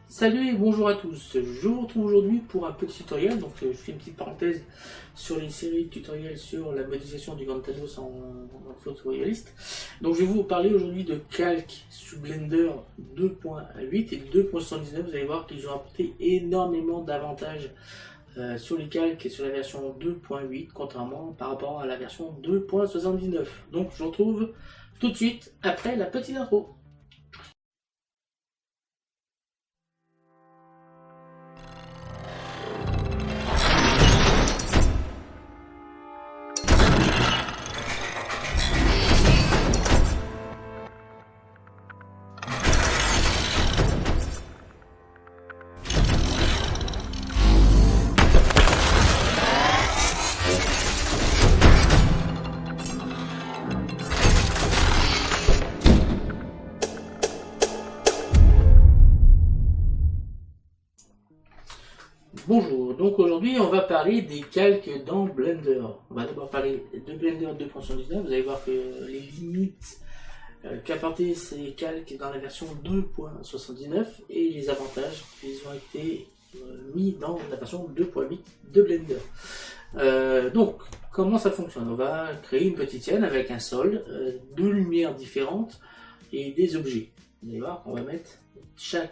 Salut et bonjour à tous, je vous retrouve aujourd'hui pour un petit tutoriel. Donc je fais une petite parenthèse sur les séries de tutoriels sur la modélisation du Grand Thanos en photoréaliste. Donc je vais vous parler aujourd'hui de calque sous Blender 2.8 et 2.79. Vous allez voir qu'ils ont apporté énormément d'avantages sur les calques et sur la version 2.8 contrairement par rapport à la version 2.79. Donc je vous retrouve tout de suite après la petite intro. Bonjour, donc aujourd'hui on va parler des calques dans Blender. On va d'abord parler de Blender 2.79. Vous allez voir que les limites qu'apportaient ces calques dans la version 2.79 et les avantages qu'ils ont été mis dans la version 2.8 de Blender. Donc comment ça fonctionne? On va créer une petite scène avec un sol, deux lumières différentes et des objets. Vous allez voir qu'on va mettre chaque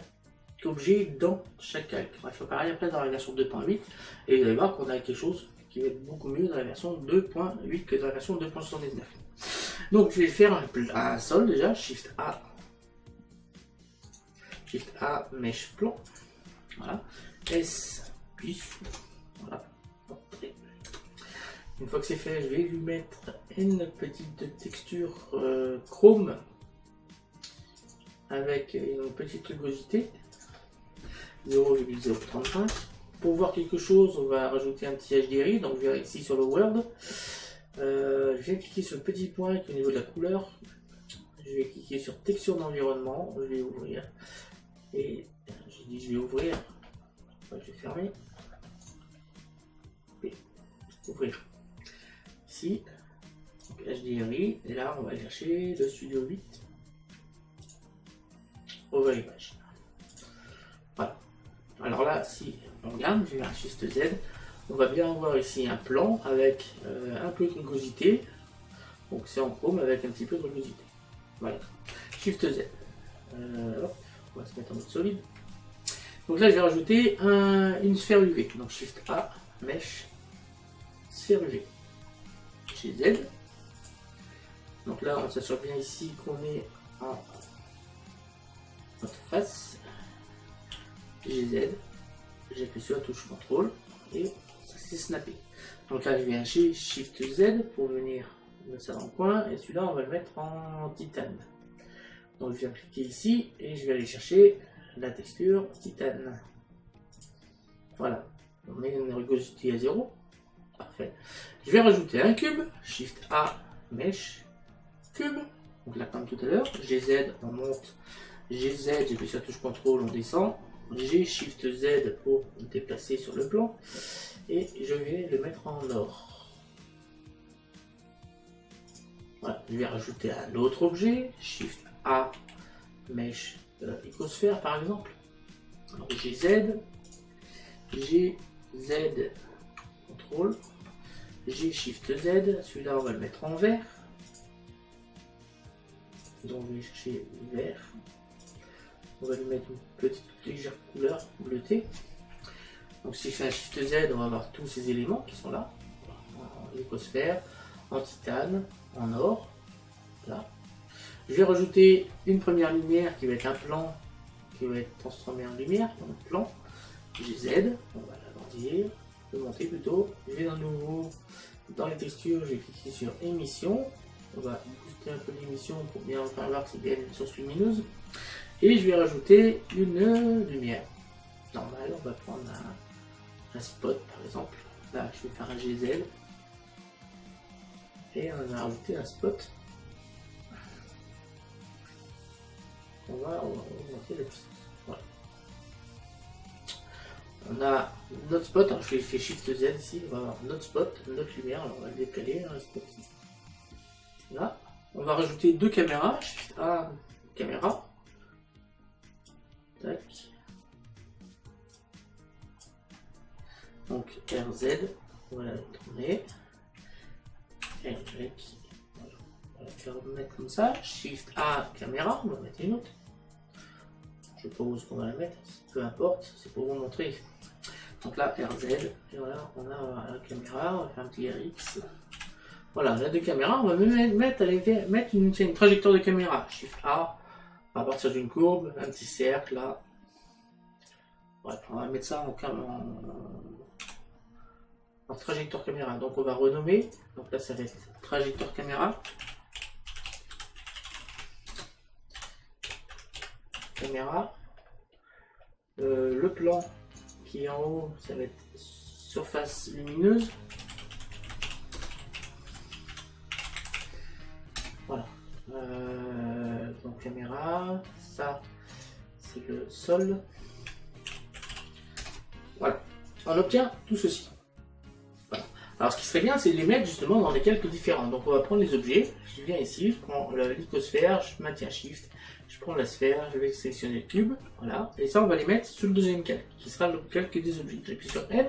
objet dans chaque calque. On va faire pareil après dans la version 2.8 et vous allez voir qu'on a quelque chose qui va être beaucoup mieux dans la version 2.8 que dans la version 2.79. Donc je vais faire un sol déjà, Shift A, Mesh Plan, voilà, S, pif, voilà. Une fois que c'est fait, je vais lui mettre une petite texture chrome avec une petite rugosité. 0,035. Pour voir quelque chose, on va rajouter un petit HDRI. Donc je vais ici sur le Word. Je viens cliquer sur le petit point qui est au niveau de la couleur. Je vais cliquer sur texture d'environnement. Je vais ouvrir. Et j'ai dit je vais ouvrir. Enfin, je vais fermer. Et ouvrir. Ici. Donc, HDRI. Et là, on va chercher le Studio 8. Over Image. Voilà. Alors là, si on regarde, je vais faire un Shift Z, on va bien avoir ici un plan avec un peu de rugosité. Donc c'est en chrome avec un petit peu de rugosité. Voilà. Shift Z. On va se mettre en mode solide. Donc là, je vais rajouter une sphère UV. Donc Shift A, Mesh, sphère UV. Chez Z. Donc là, on s'assure bien ici qu'on est en notre face. GZ, j'appuie sur la touche CTRL et ça s'est snappé. Donc là je viens chez Shift Z pour venir mettre ça dans le coin et celui-là on va le mettre en titane. Donc je viens cliquer ici et je vais aller chercher la texture titane. Voilà, on met une rugosité à 0. Parfait. Je vais rajouter un cube, Shift A, Mesh, cube. Donc là comme tout à l'heure, GZ on monte, GZ j'appuie sur la touche CTRL, on descend. J'ai Shift Z pour me déplacer sur le plan et je vais le mettre en or. Voilà, je vais rajouter un autre objet, Shift A, Mesh, Icosphère par exemple. Alors j'ai Z, CTRL, j'ai Shift Z, celui-là on va le mettre en vert. Donc je vais chercher vert. On va lui mettre une petite légère couleur bleutée. Donc si je fais un Shift Z, on va avoir tous ces éléments qui sont là. En icosphère, en titane, en or. Là. Je vais rajouter une première lumière qui va être un plan, qui va être transformé en lumière, donc plan. GZ, on va l'agrandir, le monter plutôt. Je vais de nouveau dans les textures, je vais cliquer sur émission. On va booster un peu l'émission pour bien faire voir que c'est bien une source lumineuse. Et je vais rajouter une lumière normale. On va prendre un spot par exemple. Là, je vais faire un GZ. Et on va rajouter un spot. On va augmenter la puissance. Voilà. On a notre spot. Alors je fais Shift Z ici. On va avoir notre spot, notre lumière. Alors on va le décaler. Là, on va rajouter deux caméras. Shift A, caméra. Tac. Donc RZ, on va la tourner. RY, on va mettre comme ça. Shift A, caméra, on va mettre une autre. Je ne sais pas où est-ce qu'on va la mettre, peu importe, c'est pour vous montrer. Donc là, RZ, et voilà, on a la caméra, on va faire un petit RX. Voilà, là, deux caméras, on va même mettre une trajectoire de caméra. Shift A, à partir d'une courbe, un petit cercle là. Voilà, on va mettre ça en trajectoire caméra. Donc on va renommer, donc là ça va être trajectoire caméra. Le plan qui est en haut, ça va être surface lumineuse. Voilà. Donc caméra, ça c'est le sol. Voilà. On obtient tout ceci. Voilà. Alors ce qui serait bien, c'est de les mettre justement dans des calques différents. Donc on va prendre les objets. Je viens ici, je prends l'icosphère, je maintiens Shift. Je prends la sphère, je vais sélectionner le cube, voilà, et ça on va les mettre sur le deuxième calque, qui sera le calque des objets. J'appuie sur M,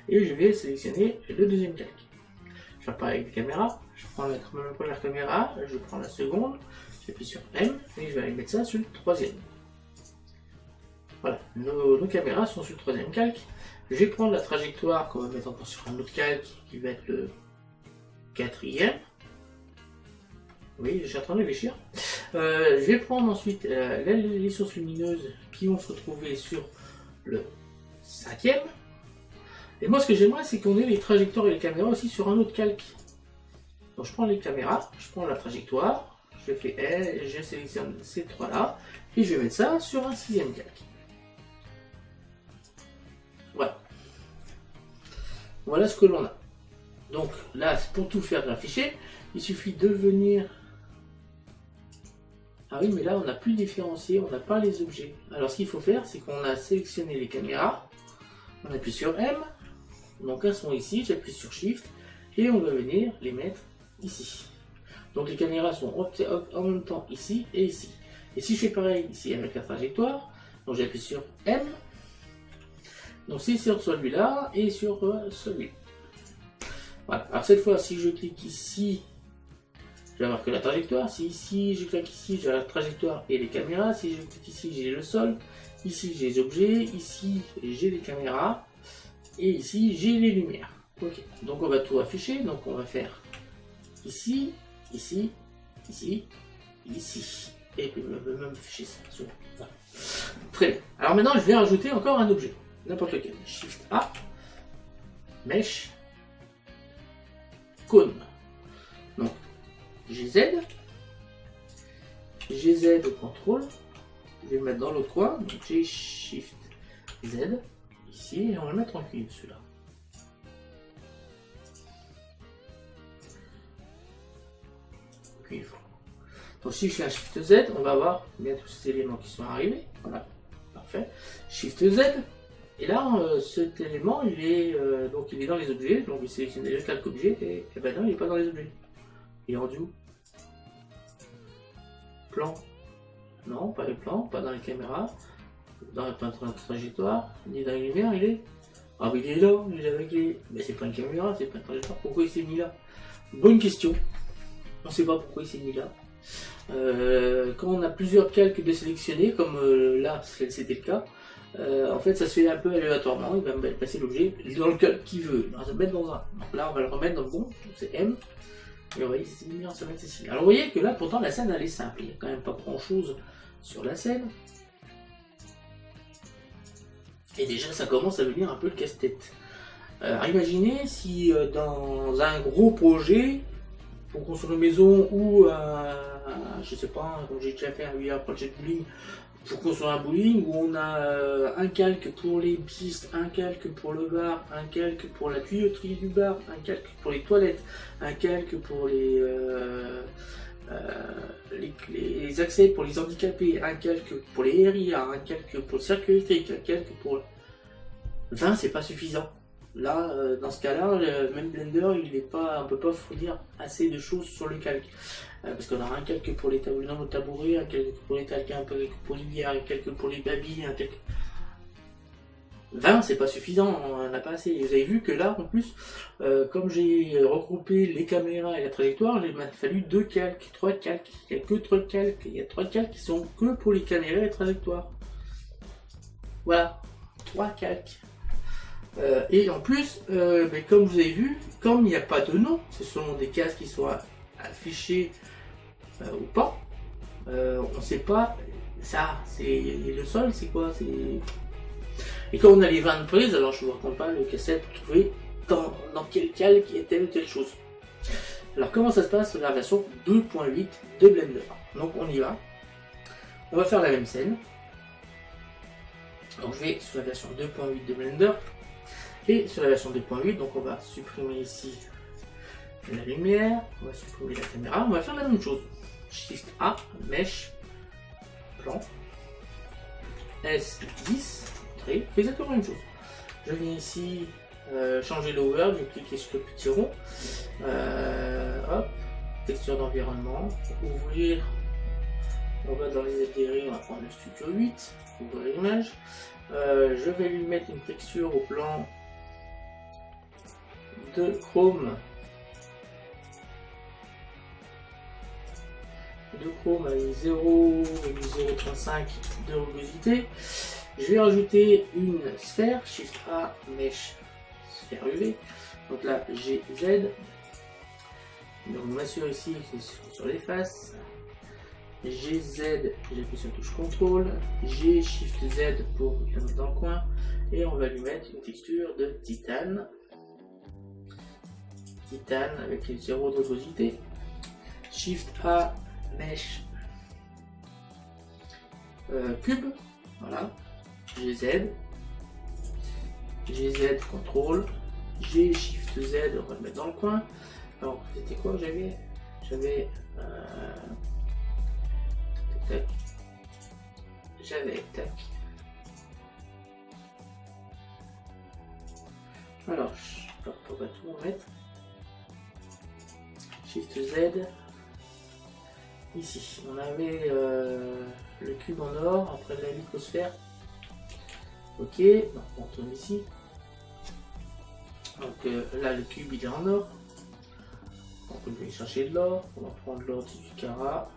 et je vais sélectionner le deuxième calque. Je fais pareil avec les caméras, je prends la première caméra, je prends la seconde, j'appuie sur M, et je vais aller mettre ça sur le troisième. Voilà, nos caméras sont sur le troisième calque. Je vais prendre la trajectoire qu'on va mettre encore sur un autre calque, qui va être le quatrième. Oui, je suis en train de réfléchir. Je vais prendre ensuite les sources lumineuses qui vont se retrouver sur le cinquième. Et moi, ce que j'aimerais, c'est qu'on ait les trajectoires et les caméras aussi sur un autre calque. Donc, je prends les caméras, je prends la trajectoire, je fais L, je sélectionne ces trois-là, et je vais mettre ça sur un sixième calque. Voilà. Voilà ce que l'on a. Donc là, pour tout faire afficher, il suffit de venir. Ah oui, mais là, on n'a plus différencié, on n'a pas les objets. Alors, ce qu'il faut faire, c'est qu'on a sélectionné les caméras, on appuie sur M, donc elles sont ici, j'appuie sur Shift, et on va venir les mettre ici. Donc, les caméras sont en même temps ici et ici. Et si je fais pareil ici avec la trajectoire, donc j'appuie sur M, donc c'est sur celui-là et sur celui-là. Voilà. Alors, cette fois, si je clique ici, je vais avoir que la trajectoire. Si ici, je clique ici, j'ai la trajectoire et les caméras. Si je clique ici, j'ai le sol. Ici, j'ai les objets. Ici, j'ai les caméras. Et ici, j'ai les lumières. Ok. Donc, on va tout afficher. Donc, on va faire ici, ici, ici, ici. Et puis, on va même afficher ça. Voilà. Très bien. Alors maintenant, je vais rajouter encore un objet. N'importe lequel. Shift A. Mesh. Cône. Donc, GZ au contrôle, je vais le mettre dans l'autre coin, donc j'ai Shift Z ici et on va le mettre en cuivre celui-là. Cuivre. Donc si je fais un Shift Z, on va voir bien tous ces éléments qui sont arrivés. Voilà, parfait. Shift Z, et là cet élément il est donc il est dans les objets, donc il sélectionne le calque objet et ben non il n'est pas dans les objets. Il est rendu où? Plan. Non, pas les plans, pas dans les caméras. Dans la trajectoire, ni dans les lumières, il est. Ah mais il est là, il est avec les. Mais c'est pas une caméra, c'est pas une trajectoire. Pourquoi il s'est mis là? Bonne question. On sait pas pourquoi il s'est mis là. Quand on a plusieurs calques de sélectionnés, comme là c'était le cas, en fait ça se fait un peu aléatoirement, il va me passer l'objet dans le calque qu'il veut. Il va se mettre dans un. Donc là on va le remettre dans le bon, c'est M. Et on va essayer de se mettre ici. Alors vous voyez que là pourtant la scène elle est simple, il n'y a quand même pas grand chose sur la scène. Et déjà ça commence à devenir un peu le casse-tête. Imaginez si dans un gros projet, pour construire une maison ou je sais pas, comme j'ai déjà fait un project bowling, pour construire un bowling où on a un calque pour les pistes, un calque pour le bar, un calque pour la tuyauterie du bar, un calque pour les toilettes, un calque pour les accès pour les handicapés, un calque pour les RIA, un calque pour le circuit électrique, un calque pour... 20 c'est pas suffisant. Là, dans ce cas-là, même Blender, on peut pas fournir assez de choses sur le calque. Parce qu'on a un calque pour les tabourets, un calque pour les talquins, un calque pour les bières, un calque pour les babilles, un calque... 20 c'est pas suffisant, on n'a pas assez. Et vous avez vu que là en plus, comme j'ai regroupé les caméras et la trajectoire, il m'a fallu 2 calques, 3 calques. Il n'y a que 3 calques, il y a 3 calques qui sont que pour les caméras et la trajectoire. Voilà, 3 calques. Et en plus, comme vous avez vu, comme il n'y a pas de nom, ce sont des cases qui sont affichées ou pas, on ne sait pas ça, c'est le sol, c'est quoi, c'est... Et quand on a les 20 prises, alors je vous raconte pas le casse-tête pour trouver dans quel calque il y a telle ou telle chose. Alors comment ça se passe sur la version 2.8 de Blender? Donc on y va, on va faire la même scène. Donc je vais sur la version 2.8 de Blender, et sur la version 2.8, donc on va supprimer ici la lumière, on va supprimer la caméra, on va faire la même chose. Shift A, Mesh, Plan, S10, Trait, fait exactement la même chose. Je viens ici changer l'over, je clique sur le petit rond, hop, texture d'environnement, ouvrir, on va dans les LDR, on va prendre le Studio 8, ouvrir l'image, je vais lui mettre une texture au plan de Chrome avec 0,035 de rugosité. Je vais rajouter une sphère, Shift A, Mesh, sphère UV. Donc là, GZ. Donc on m'assure ici que c'est sur les faces. GZ, j'appuie sur la touche CTRL. G, Shift Z pour la mettre dans le coin. Et on va lui mettre une texture de titane. Titane avec 0 de rugosité. Shift A, Mesh, cube, voilà, GZ, CTRL, G, Shift Z, on va le mettre dans le coin. Alors, c'était quoi que j'avais? Tac. Alors, on va tout remettre. Shift Z. Ici, on avait le cube en or, après la lithosphère. Ok, donc on tourne ici. Donc là, le cube il est en or. Donc on peut aller chercher de l'or. On va prendre l'or du carat.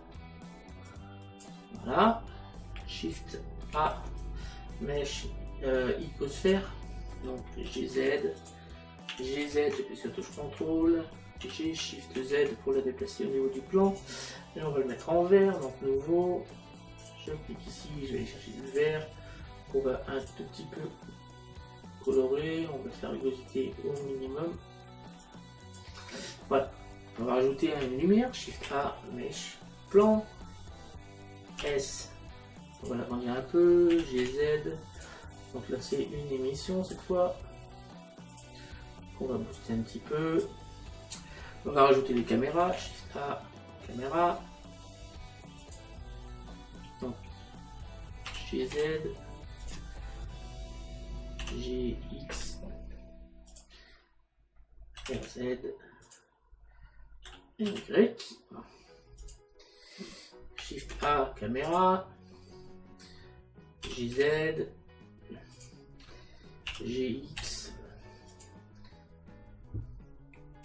Voilà. Shift A, Mesh, icosphère. Donc GZ, j'appuie sur la touche CTRL. G, Shift Z pour la déplacer au niveau du plan. Et on va le mettre en vert, donc nouveau. Je clique ici, je vais aller chercher du vert. On va un tout petit peu colorer, on va faire la rugosité au minimum. Voilà, on va rajouter une lumière, Shift A, Mesh, Plan, S, on va l'agrandir un peu, GZ. Donc là c'est une émission cette fois. On va booster un petit peu. On va rajouter les caméras, Shift A, caméra. Donc GZ, GX, RZ, Y. Shift A, caméra. GZ, GX,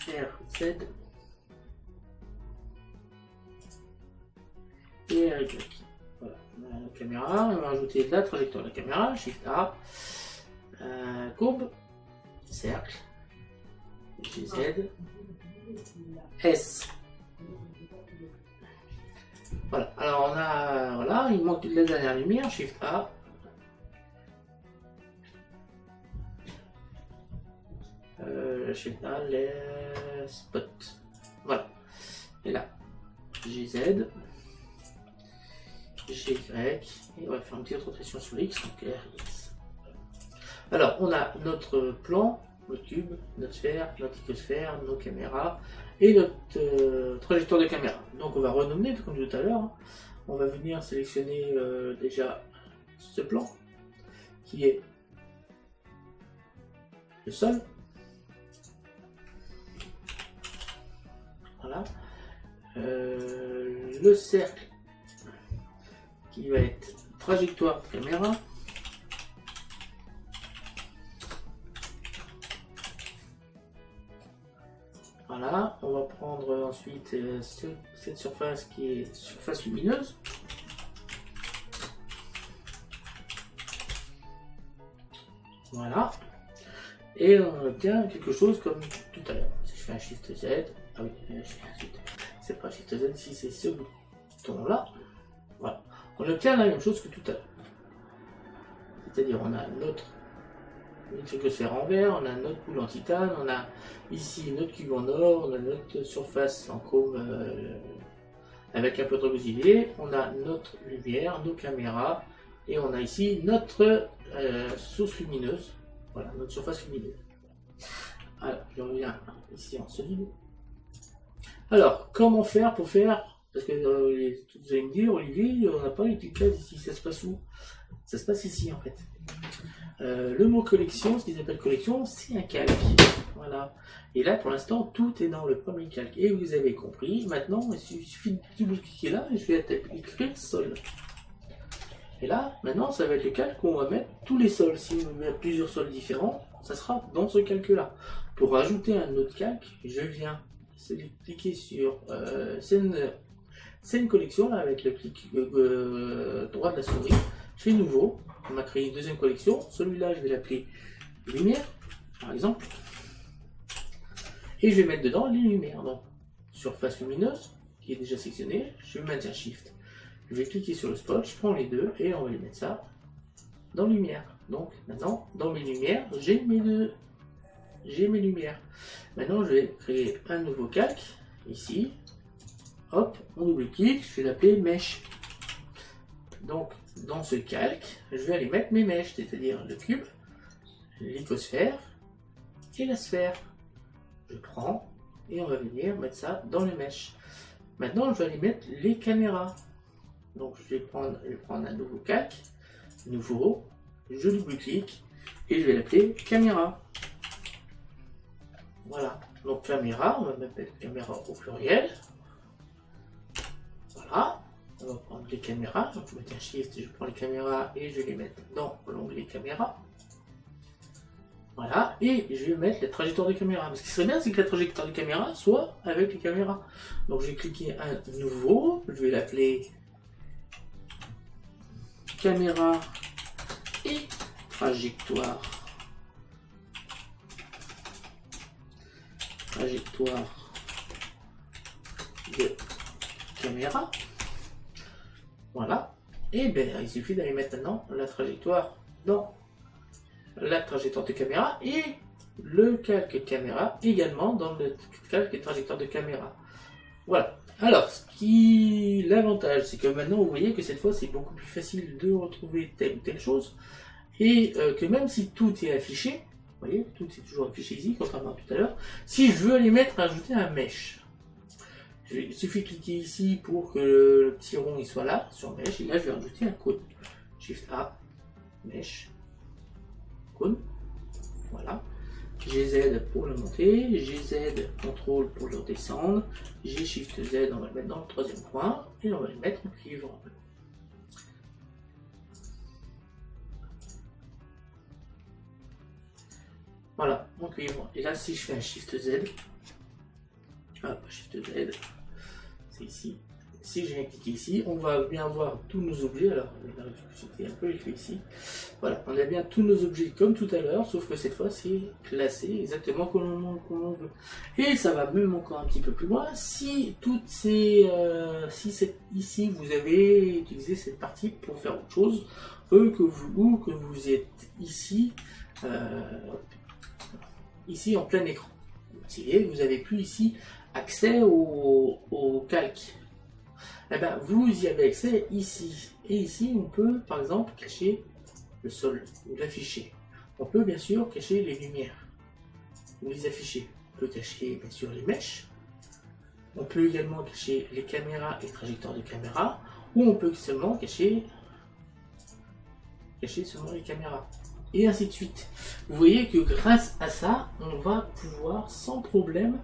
RZ et RY. Voilà, on a la caméra, on va rajouter la trajectoire de la caméra, Shift A, courbe, cercle, GZ, S. Voilà, alors on a, voilà, il manque la dernière lumière, Shift A. Shift A, les spots. Voilà. Et là, GZ, GY, et on va faire une petite rotation sur X, donc RX. Alors, on a notre plan, notre cube, notre sphère, notre icosphère, nos caméras et notre trajectoire de caméra. Donc on va renommer, comme tout à l'heure. Hein. On va venir sélectionner déjà ce plan qui est le sol. Voilà. Le cercle qui va être trajectoire de caméra. Voilà, on va prendre ensuite cette surface qui est surface lumineuse. Voilà. Et on obtient quelque chose comme tout à l'heure. Si je fais un Shift Z, ah oui, c'est pas Shift Z, si c'est ce bouton là, voilà. On obtient la même chose que tout à l'heure. C'est-à-dire on a notre microsphère en verre, on a notre boule en titane, on a ici notre cube en or, on a notre surface en chrome avec un peu de rugosité, on a notre lumière, nos caméras, et on a ici notre source lumineuse, voilà, notre surface lumineuse. Alors, je reviens ici en solide. Alors, comment faire pour faire, parce que vous allez me dire, Olivier, on n'a pas les petites cases ici, ça se passe où? Ça se passe ici en fait. Le mot collection, ce qu'ils appellent collection, c'est un calque. Voilà. Et là, pour l'instant, tout est dans le premier calque. Et vous avez compris, maintenant, il suffit de cliquer là et je vais écrire sol. Et là, maintenant, ça va être le calque où on va mettre tous les sols. Si on met plusieurs sols différents, ça sera dans ce calque-là. Pour ajouter un autre calque, je viens cliquer sur scène collection, là, avec le clic droit de la souris. Je fais nouveau. On m'a créé une deuxième collection. Celui-là, je vais l'appeler lumière, par exemple. Et je vais mettre dedans les lumières. Donc, surface lumineuse, qui est déjà sectionnée. Je vais mettre un Shift. Je vais cliquer sur le spot, je prends les deux et on va les mettre ça dans lumière. Donc, maintenant, dans mes lumières, j'ai mes lumières. Maintenant, je vais créer un nouveau calque, ici. Hop, on double-clique, je vais l'appeler mèche. Donc, dans ce calque, je vais aller mettre mes mèches, c'est-à-dire le cube, l'icosphère et la sphère. Je prends et on va venir mettre ça dans les mèches. Maintenant, je vais aller mettre les caméras. Donc, je vais prendre un nouveau calque, nouveau, je double-clique et je vais l'appeler caméra. Voilà. Donc, caméra, on va mettre caméra au pluriel. Voilà. On va prendre les caméras, donc je vais mettre un Shift, je prends les caméras et je vais les mettre dans l'onglet caméra. Voilà, et je vais mettre la trajectoire de caméra. Mais ce qui serait bien, c'est que la trajectoire de caméra soit avec les caméras. Donc je vais cliquer un nouveau, je vais l'appeler caméra et trajectoire. Trajectoire de caméra. Voilà. Et bien, il suffit d'aller mettre maintenant la trajectoire dans la trajectoire de caméra et le calque caméra également dans le calque et trajectoire de caméra. Voilà. Alors, l'avantage, c'est que maintenant, vous voyez que cette fois, c'est beaucoup plus facile de retrouver telle ou telle chose et que même si tout est affiché, vous voyez, tout est toujours affiché ici, contrairement à tout à l'heure, si je veux aller ajouter un mesh, il suffit de cliquer ici pour que le petit rond il soit là, sur Mesh, et là je vais rajouter un cône. Shift A, Mesh, cône, voilà. GZ pour le monter, GZ, contrôle pour le descendre, G Shift Z, on va le mettre dans le troisième coin, et on va le mettre en cuivre. Voilà, en cuivre. Et là si je fais un Shift Z, hop, Shift Z, c'est ici. Si je viens cliquer ici, on va bien voir tous nos objets. Alors, c'était un peu écrit ici. Voilà, on a bien tous nos objets comme tout à l'heure, sauf que cette fois, c'est classé exactement comme on veut. Et ça va même encore un petit peu plus loin. Si toutes ces, ici, vous avez utilisé cette partie pour faire autre chose, que vous êtes ici, ici en plein écran. Vous avez plus ici accès au calque. Eh ben, vous y avez accès ici. Et ici, on peut, par exemple, cacher le sol ou l'afficher. On peut, bien sûr, cacher les lumières ou les afficher. On peut cacher, bien sûr, les mèches. On peut également cacher les caméras et trajectoires de caméra. Ou on peut seulement cacher seulement les caméras. Et ainsi de suite. Vous voyez que grâce à ça, on va pouvoir sans problème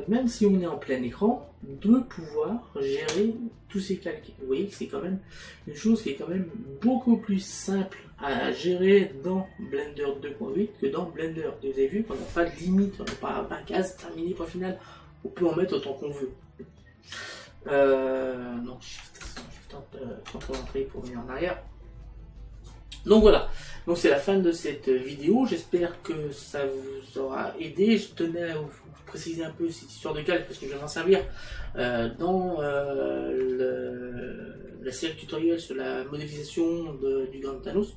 même si on est en plein écran, de pouvoir gérer tous ces calques. Vous voyez que c'est quand même une chose qui est quand même beaucoup plus simple à gérer dans Blender 2.8 que dans Blender. Vous avez vu qu'on n'a pas de limite, on n'a pas 20 cases, terminé, point final. On peut en mettre autant qu'on veut. Donc, je rentrer pour venir en arrière. Donc voilà, donc c'est la fin de cette vidéo, j'espère que ça vous aura aidé. Je tenais à vous préciser un peu cette histoire de calque parce que je vais m'en servir dans la série tutoriel sur la modélisation du Grand Thanos.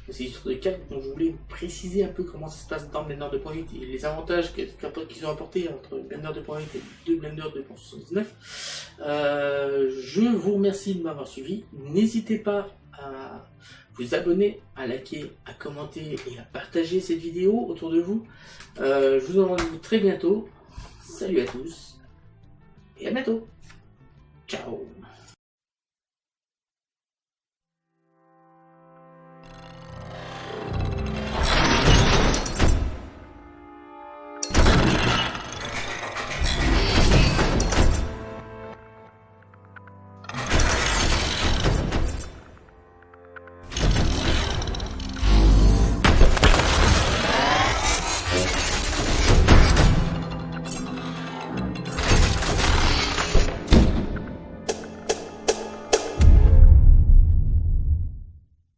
C'est une histoire de calque, donc je voulais vous préciser un peu comment ça se passe dans Blender 2.8 et les avantages qu'ils ont apportés entre Blender 2.8 et Blender 2.79. Je vous remercie de m'avoir suivi, n'hésitez pas à vous abonner, à liker, à commenter et à partager cette vidéo autour de vous. Je vous en rendez-vous très bientôt. Salut à tous et à bientôt. Ciao.